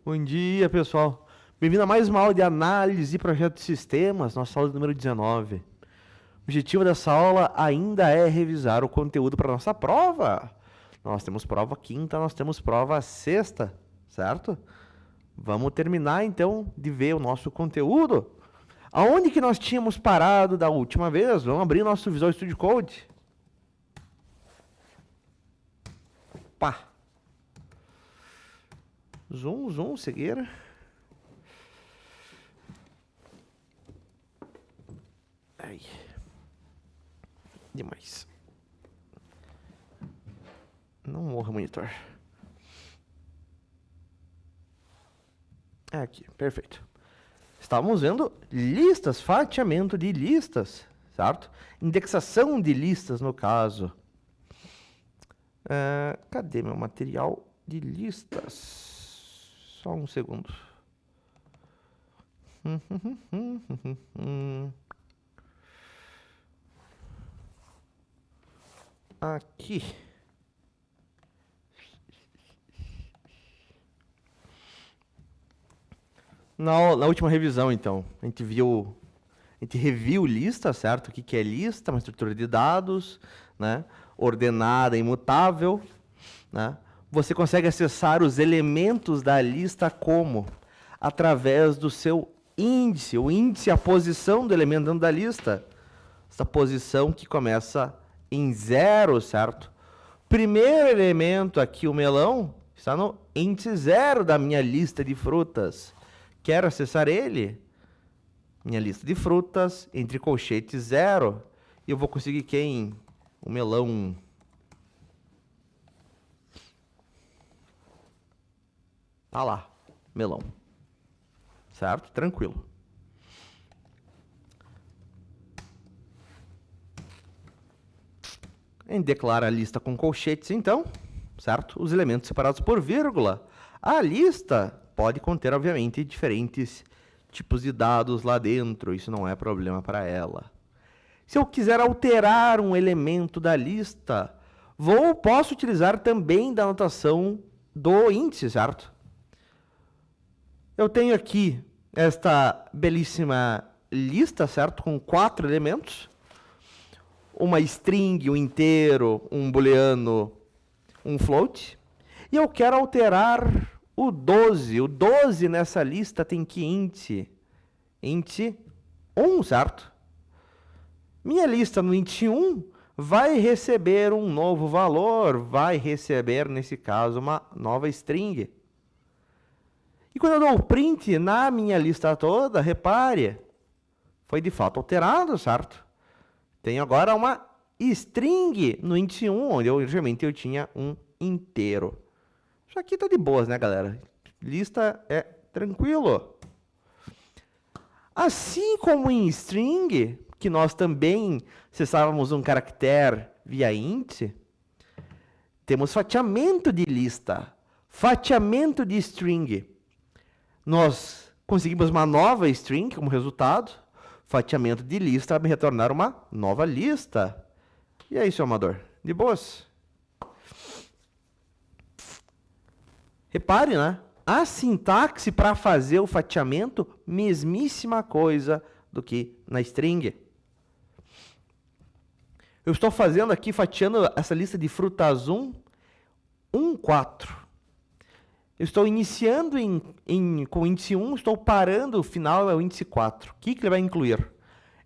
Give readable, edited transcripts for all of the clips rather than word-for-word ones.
Bom dia, pessoal. Bem-vindo a mais uma aula de análise e projeto de sistemas, nossa aula número 19. O objetivo dessa aula ainda é revisar o conteúdo para a nossa prova. Nós temos prova quinta, nós temos prova sexta, certo? Vamos terminar, então, de ver o nosso conteúdo. Aonde que nós tínhamos parado da última vez? Vamos abrir nosso Visual Studio Code. Pá. Zoom, cegueira. Ai. Demais. Não morra, monitor. Aqui, perfeito. Estávamos vendo listas, fatiamento de listas, certo? Indexação de listas, no caso. Cadê meu material de listas? Só um segundo. Aqui. Na última revisão, então, a gente reviu lista, certo? O que é lista? Uma estrutura de dados, né? Ordenada, imutável, né? Você consegue acessar os elementos da lista como? Através do seu índice. O índice é a posição do elemento dentro da lista. Essa posição que começa em 0, certo? Primeiro elemento aqui, o melão, está no índice 0 da minha lista de frutas. Quero acessar ele? Minha lista de frutas, entre colchetes 0. E eu vou conseguir quem? O melão. Tá lá, melão. Certo? Tranquilo. A gente declara a lista com colchetes, então, certo? Os elementos separados por vírgula. A lista pode conter, obviamente, diferentes tipos de dados lá dentro. Isso não é problema para ela. Se eu quiser alterar um elemento da lista, posso utilizar também da notação do índice, certo? Eu tenho aqui esta belíssima lista, certo? Com 4 elementos. Uma string, um inteiro, um booleano, um float. E eu quero alterar o 12. O 12 nessa lista tem que índice? Índice 1, certo? Minha lista no índice 1 vai receber um novo valor, vai receber, nesse caso, uma nova string. E quando eu dou o print na minha lista toda, repare, foi de fato alterado, certo? Tenho agora uma string no índice 1, onde originalmente eu tinha um inteiro. Isso aqui tá de boas, né, galera? Lista é tranquilo. Assim como em string, que nós também acessávamos um caractere via índice, temos fatiamento de lista, fatiamento de string. Nós conseguimos uma nova string como resultado. Fatiamento de lista vai me retornar uma nova lista. E aí, seu amador? De boas? Repare, né? A sintaxe para fazer o fatiamento, mesmíssima coisa do que na string. Eu estou fazendo aqui, fatiando essa lista de frutas 1, 4. Eu estou iniciando com o índice 1, estou parando, o final é o índice 4. O que ele vai incluir?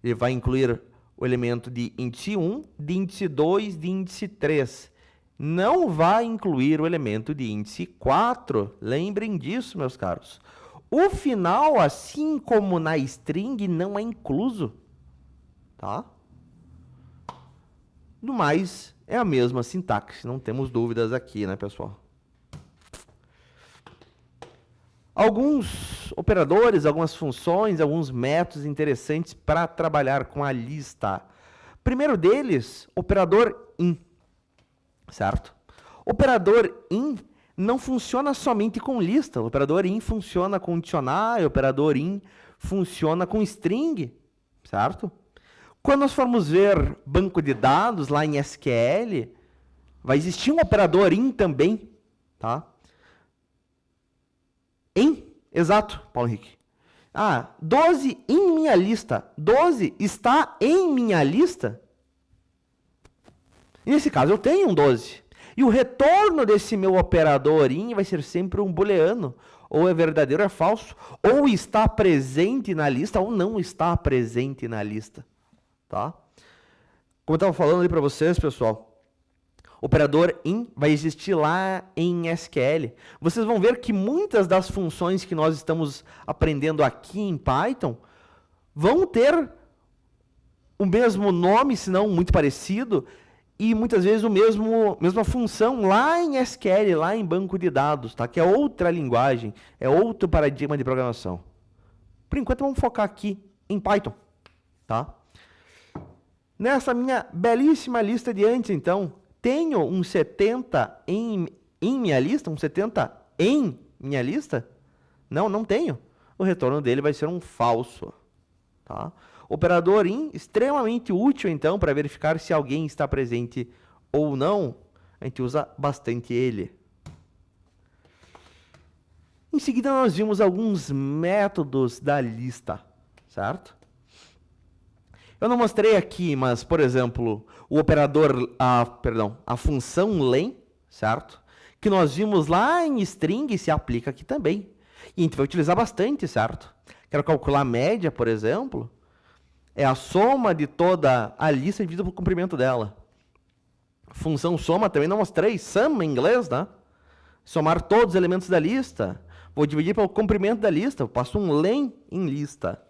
Ele vai incluir o elemento de índice 1, de índice 2, de índice 3. Não vai incluir o elemento de índice 4. Lembrem disso, meus caros. O final, assim como na string, não é incluso. Tá? No mais, é a mesma sintaxe. Não temos dúvidas aqui, né, pessoal? Alguns operadores, algumas funções, alguns métodos interessantes para trabalhar com a lista. Primeiro deles, operador in, certo? Operador in não funciona somente com lista. O operador in funciona com dicionário, o operador in funciona com string, certo? Quando nós formos ver banco de dados lá em SQL, vai existir um operador in também, tá? Em Exato, Paulo Henrique. 12 em minha lista. 12 está em minha lista? Nesse caso, eu tenho um 12. E o retorno desse meu operador in vai ser sempre um booleano. Ou é verdadeiro ou é falso. Ou está presente na lista ou não está presente na lista. Tá? Como eu estava falando ali para vocês, pessoal, operador in vai existir lá em SQL. Vocês vão ver que muitas das funções que nós estamos aprendendo aqui em Python vão ter o mesmo nome, se não muito parecido, e muitas vezes mesma função lá em SQL, lá em banco de dados, tá? Que é outra linguagem, é outro paradigma de programação. Por enquanto, vamos focar aqui em Python. Tá? Nessa minha belíssima lista de antes, então, tenho um 70 em minha lista? Um 70 em minha lista? Não, não tenho. O retorno dele vai ser um falso. Tá? Operador in, extremamente útil, então, para verificar se alguém está presente ou não. A gente usa bastante ele. Em seguida, nós vimos alguns métodos da lista, certo? Eu não mostrei aqui, mas, por exemplo, o operador, a função len, certo? Que nós vimos lá em string se aplica aqui também. E a gente vai utilizar bastante, certo? Quero calcular a média, por exemplo. É a soma de toda a lista dividida pelo comprimento dela. Função soma também não mostrei. Sum em inglês, né? Somar todos os elementos da lista. Vou dividir pelo comprimento da lista. Eu passo um len em lista.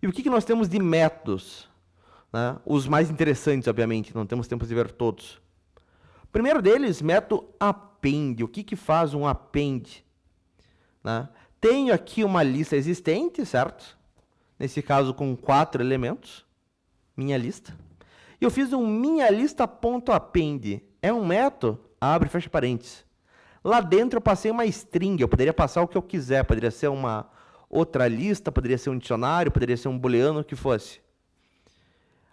E o que nós temos de métodos? Né? Os mais interessantes, obviamente. Não temos tempo de ver todos. O primeiro deles, método append. O que faz um append? Né? Tenho aqui uma lista existente, certo? Nesse caso, com 4 elementos. Minha lista. E eu fiz um minha lista.append. É um método, abre e fecha parênteses. Lá dentro eu passei uma string. Eu poderia passar o que eu quiser. Poderia ser uma outra lista, poderia ser um dicionário, poderia ser um booleano, o que fosse.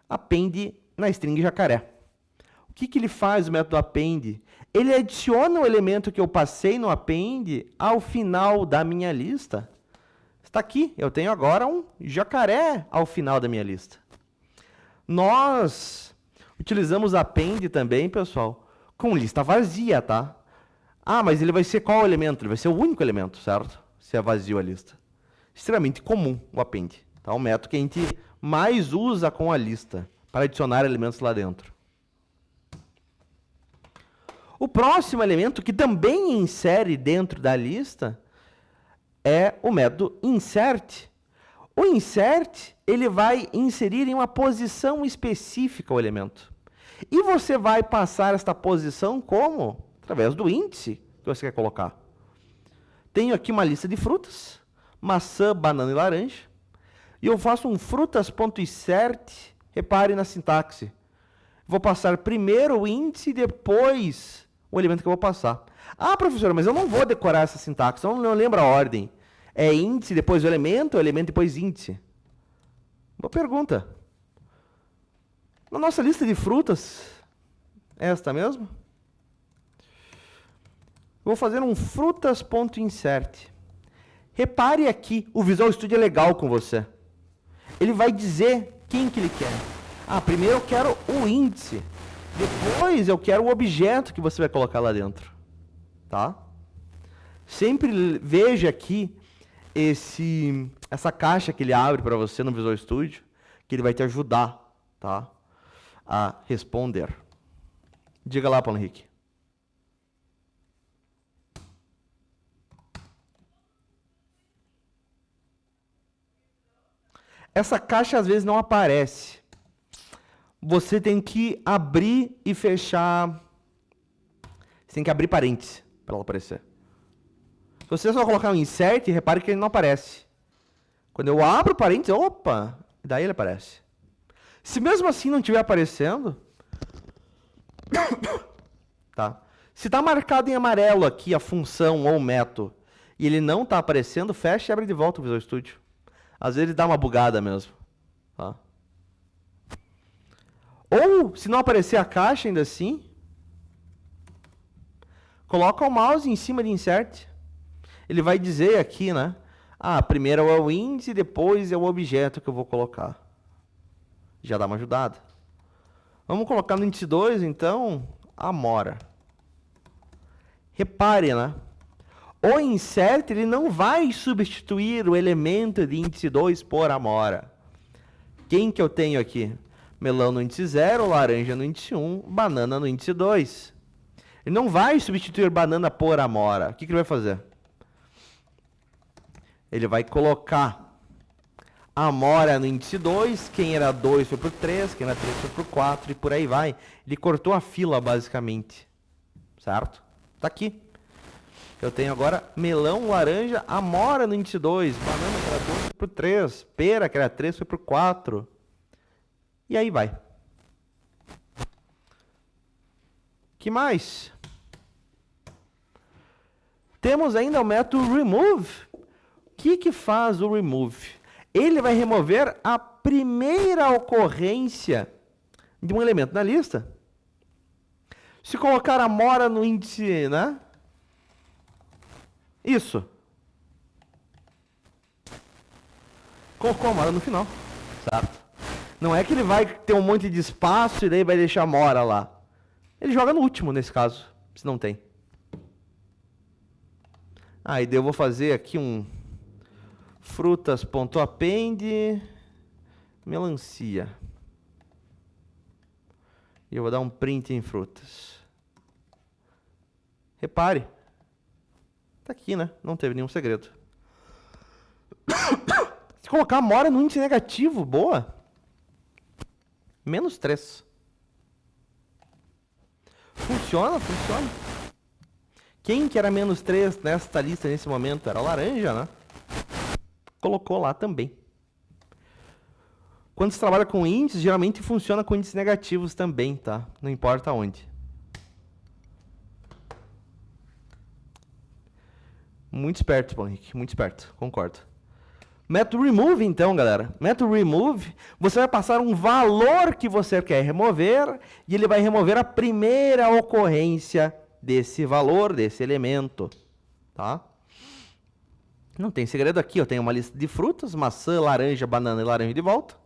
Append na string jacaré. O que ele faz, o método append? Ele adiciona o elemento que eu passei no append ao final da minha lista. Está aqui, eu tenho agora um jacaré ao final da minha lista. Nós utilizamos append também, pessoal, com lista vazia, tá? Mas ele vai ser qual elemento? Ele vai ser o único elemento, certo? Se é vazio a lista. Extremamente comum o append. Tá? O método que a gente mais usa com a lista para adicionar elementos lá dentro. O próximo elemento que também insere dentro da lista é o método insert. O insert, ele vai inserir em uma posição específica o elemento. E você vai passar esta posição como? Através do índice que você quer colocar. Tenho aqui uma lista de frutas, maçã, banana e laranja. E eu faço um frutas.insert, repare na sintaxe. Vou passar primeiro o índice e depois o elemento que eu vou passar. Professor, mas eu não vou decorar essa sintaxe, eu não lembro a ordem. É índice depois o elemento depois índice? Boa pergunta. Na nossa lista de frutas, é esta mesmo? Vou fazer um frutas.insert. Repare aqui, o Visual Studio é legal com você. Ele vai dizer quem que ele quer. Primeiro eu quero o índice. Depois eu quero o objeto que você vai colocar lá dentro. Tá? Sempre veja aqui essa caixa que ele abre para você no Visual Studio, que ele vai te ajudar, tá? A responder. Diga lá, Paulo Henrique. Essa caixa às vezes não aparece. Você tem que abrir e fechar. Você tem que abrir parênteses para ela aparecer. Se você só colocar um insert, repare que ele não aparece. Quando eu abro parênteses, opa, daí ele aparece. Se mesmo assim não estiver aparecendo, tá? Se está marcado em amarelo aqui a função ou o método e ele não está aparecendo, fecha e abre de volta o Visual Studio. Às vezes ele dá uma bugada mesmo. Tá? Ou, se não aparecer a caixa ainda assim, coloca o mouse em cima de insert. ele vai dizer aqui, né? Ah, primeiro é o índice, depois é o objeto que eu vou colocar. Já dá uma ajudada. Vamos colocar no índice 2, então, amora. Repare, né? O insert ele não vai substituir o elemento de índice 2 por amora. Quem que eu tenho aqui? Melão no índice 0, laranja no índice 1, banana no índice 2. Ele não vai substituir banana por amora. O que ele vai fazer? Ele vai colocar amora no índice 2, quem era 2 foi pro 3, quem era 3 foi pro 4 e por aí vai. Ele cortou a fila, basicamente. Certo? Tá aqui. Eu tenho agora melão, laranja, amora no índice 2, banana que era 2 foi pro 3, pera que era 3 foi pro 4. E aí vai. Que mais? Temos ainda o método remove. O que faz o remove? Ele vai remover a primeira ocorrência de um elemento na lista. Se colocar amora no índice, né? Isso. Colocou amora no final, certo? Não é que ele vai ter um monte de espaço e daí vai deixar amora lá. Ele joga no último, nesse caso, se não tem. Aí daí eu vou fazer aqui um frutas.append melancia. E eu vou dar um print em frutas. Repare. Tá aqui, né? Não teve nenhum segredo. Se colocar amora no índice negativo, boa. -3. Funciona, funciona. Quem que era -3 nesta lista nesse momento? Era laranja, né? Colocou lá também. Quando se trabalha com índices, geralmente funciona com índices negativos também, tá? Não importa onde. Muito esperto, Paulo Henrique. Muito esperto. Concordo. Método remove, então, galera. Método remove, você vai passar um valor que você quer remover e ele vai remover a primeira ocorrência desse valor, desse elemento. Tá? Não tem segredo aqui. Eu tenho uma lista de frutas, maçã, laranja, banana e laranja de volta.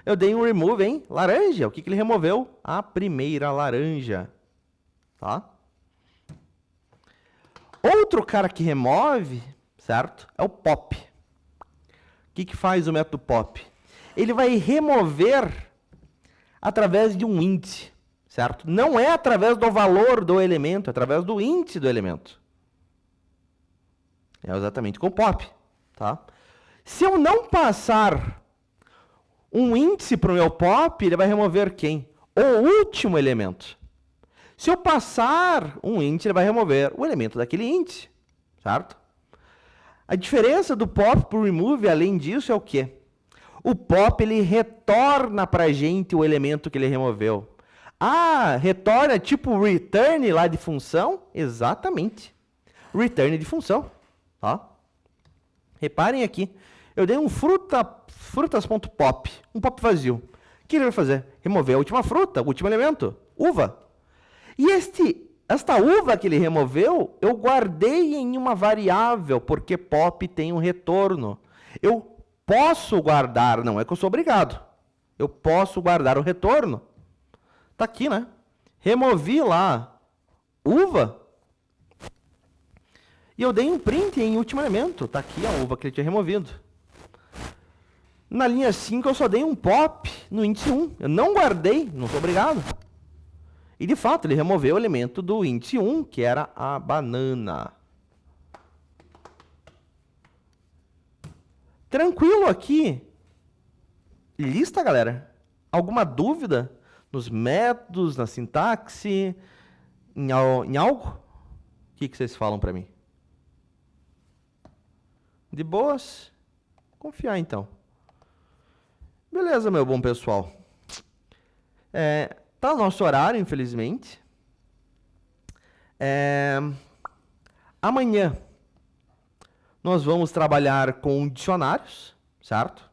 Eu dei um remove em laranja. O que ele removeu? A primeira laranja. Tá? Outro cara que remove, certo? É o pop. O que faz o método pop? Ele vai remover através de um índice, certo? Não é através do valor do elemento, é através do índice do elemento. É exatamente com o pop, tá? Se eu não passar um índice para o meu pop, ele vai remover quem? O último elemento. Se eu passar um índice, ele vai remover o elemento daquele índice, certo? A diferença do pop para o remove, além disso, é o quê? O pop, ele retorna para a gente o elemento que ele removeu. Ah, retorna tipo return lá de função? Exatamente. Return de função. Tá? Reparem aqui. Eu dei um frutas.pop, um pop vazio. O que ele vai fazer? Remover a última fruta, o último elemento, uva. E esta uva que ele removeu, eu guardei em uma variável, porque pop tem um retorno. Eu posso guardar, não é que eu sou obrigado. Eu posso guardar o retorno. Tá aqui, né? Removi lá uva. E eu dei um print em último elemento. Tá aqui a uva que ele tinha removido. Na linha 5 eu só dei um pop no índice 1. Eu não guardei, não sou obrigado. E, de fato, ele removeu o elemento do índice 1, que era a banana. Tranquilo aqui? Lista, galera? Alguma dúvida nos métodos, na sintaxe, em algo? O que vocês falam para mim? De boas? Confiar, então. Beleza, meu bom pessoal. Tá o nosso horário, infelizmente. Amanhã nós vamos trabalhar com dicionários, certo?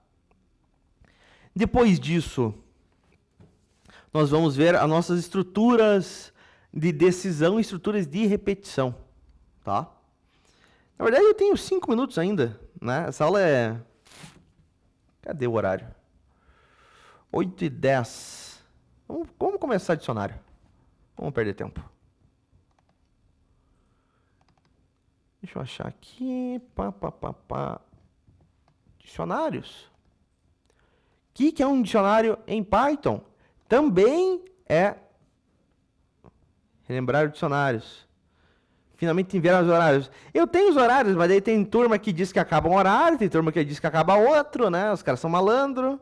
Depois disso, nós vamos ver as nossas estruturas de decisão e estruturas de repetição, tá? Na verdade, eu tenho 5 minutos ainda, né? Essa aula é... Cadê o horário? 8h10. Vamos começar dicionário. Vamos perder tempo. Deixa eu achar aqui. Dicionários. O que é um dicionário em Python? Também é relembrar os dicionários. Finalmente enviar os horários. Eu tenho os horários, mas daí tem turma que diz que acaba um horário, tem turma que diz que acaba outro, né? Os caras são malandro.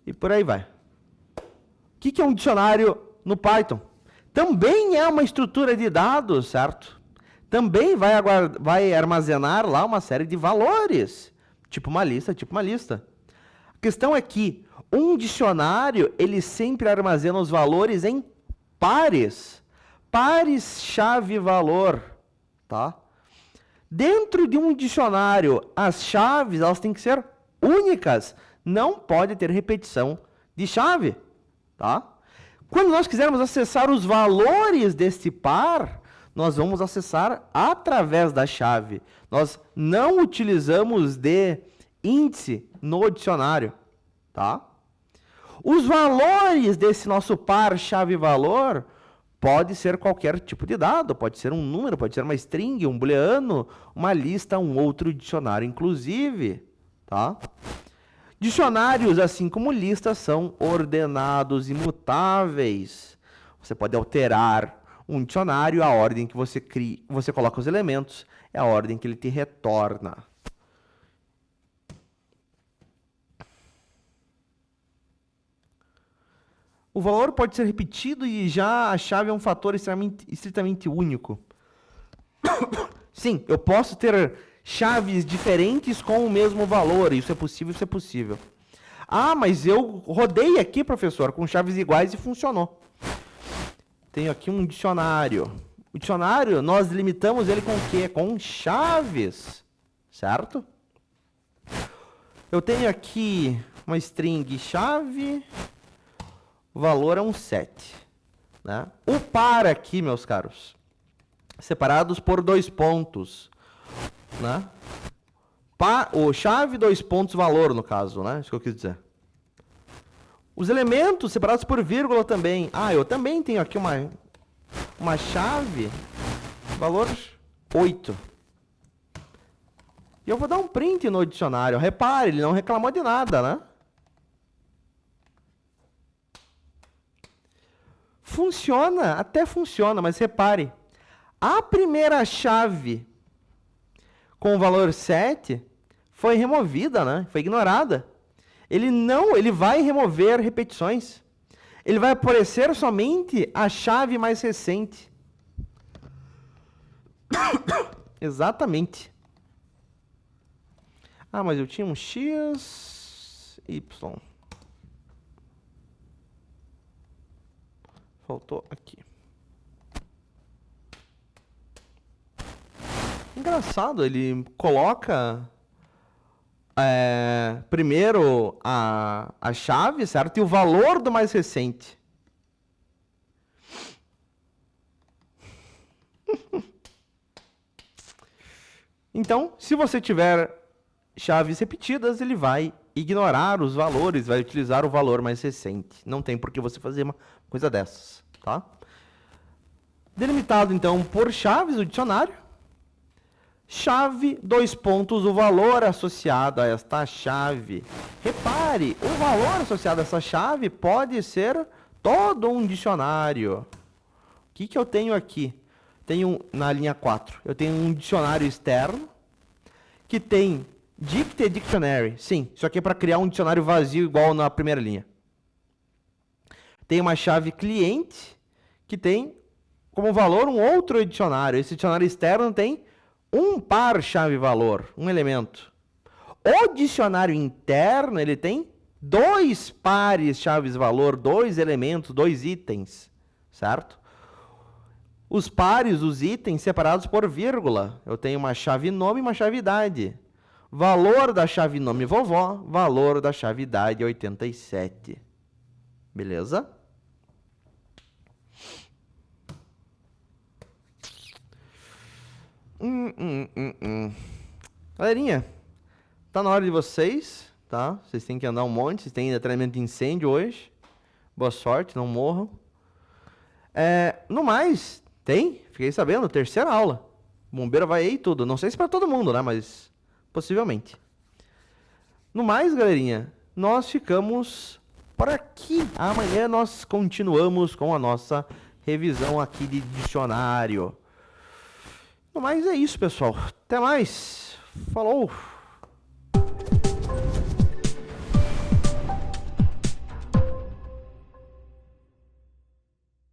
E por aí vai. O que é um dicionário no Python? Também é uma estrutura de dados, certo? Também vai armazenar lá uma série de valores. Tipo uma lista, tipo uma lista. A questão é que um dicionário, ele sempre armazena os valores em pares. Pares chave-valor, tá? Dentro de um dicionário, as chaves, elas têm que ser únicas. Não pode ter repetição de chave, tá? Quando nós quisermos acessar os valores deste par, nós vamos acessar através da chave. Nós não utilizamos de índice no dicionário, tá? Os valores desse nosso par chave-valor pode ser qualquer tipo de dado, pode ser um número, pode ser uma string, um booleano, uma lista, um outro dicionário, inclusive, tá? Dicionários, assim como listas, são ordenados imutáveis. Você pode alterar um dicionário, a ordem que você coloca os elementos, é a ordem que ele te retorna. O valor pode ser repetido e já a chave é um fator estritamente único. Sim, eu posso ter chaves diferentes com o mesmo valor. Isso é possível, isso é possível. Ah, mas eu rodei aqui, professor, com chaves iguais e funcionou. Tenho aqui um dicionário. O dicionário, nós limitamos ele com o quê? Com chaves, certo? Eu tenho aqui uma string chave... O valor é um 7. Né? O par aqui, meus caros, separados por 2 pontos. Né? O chave, 2 pontos, valor, no caso. Né? Isso que eu quis dizer. Os elementos separados por vírgula também. Ah, eu também tenho aqui uma chave, valor 8. E eu vou dar um print no dicionário. Repare, ele não reclamou de nada, né? Funciona, até funciona, mas repare, a primeira chave com o valor 7 foi removida, né? Foi ignorada. Ele vai remover repetições. Ele vai aparecer somente a chave mais recente. Exatamente. Ah, mas eu tinha um x, y. Faltou aqui. Engraçado, ele coloca primeiro a chave, certo? E o valor do mais recente. Então, se você tiver chaves repetidas, ele vai ignorar os valores, vai utilizar o valor mais recente. Não tem por que você fazer uma coisa dessas, tá? Delimitado, então, por chaves, o dicionário. Chave, 2 pontos, o valor associado a esta chave. Repare, o valor associado a essa chave pode ser todo um dicionário. O que eu tenho aqui? Tenho na linha 4, eu tenho um dicionário externo que tem Dict Dictionary. Sim, isso aqui é para criar um dicionário vazio igual na primeira linha. Tem uma chave cliente que tem como valor um outro dicionário. Esse dicionário externo tem um par chave-valor, um elemento. O dicionário interno, ele tem 2 pares chaves-valor, 2 elementos, 2 itens, certo? Os pares, os itens, separados por vírgula. Eu tenho uma chave nome e uma chave idade. Valor da chave nome vovó, valor da chave idade 87. Beleza? Galerinha, tá na hora de vocês, tá? Vocês têm que andar um monte, vocês têm ainda treinamento de incêndio hoje. Boa sorte, não morram. No mais, fiquei sabendo, terceira aula. Bombeiro vai aí e tudo. Não sei se pra todo mundo, né? Mas possivelmente. No mais, galerinha, nós ficamos por aqui. Amanhã nós continuamos com a nossa revisão aqui de dicionário. No mais é isso, pessoal. Até mais. Falou!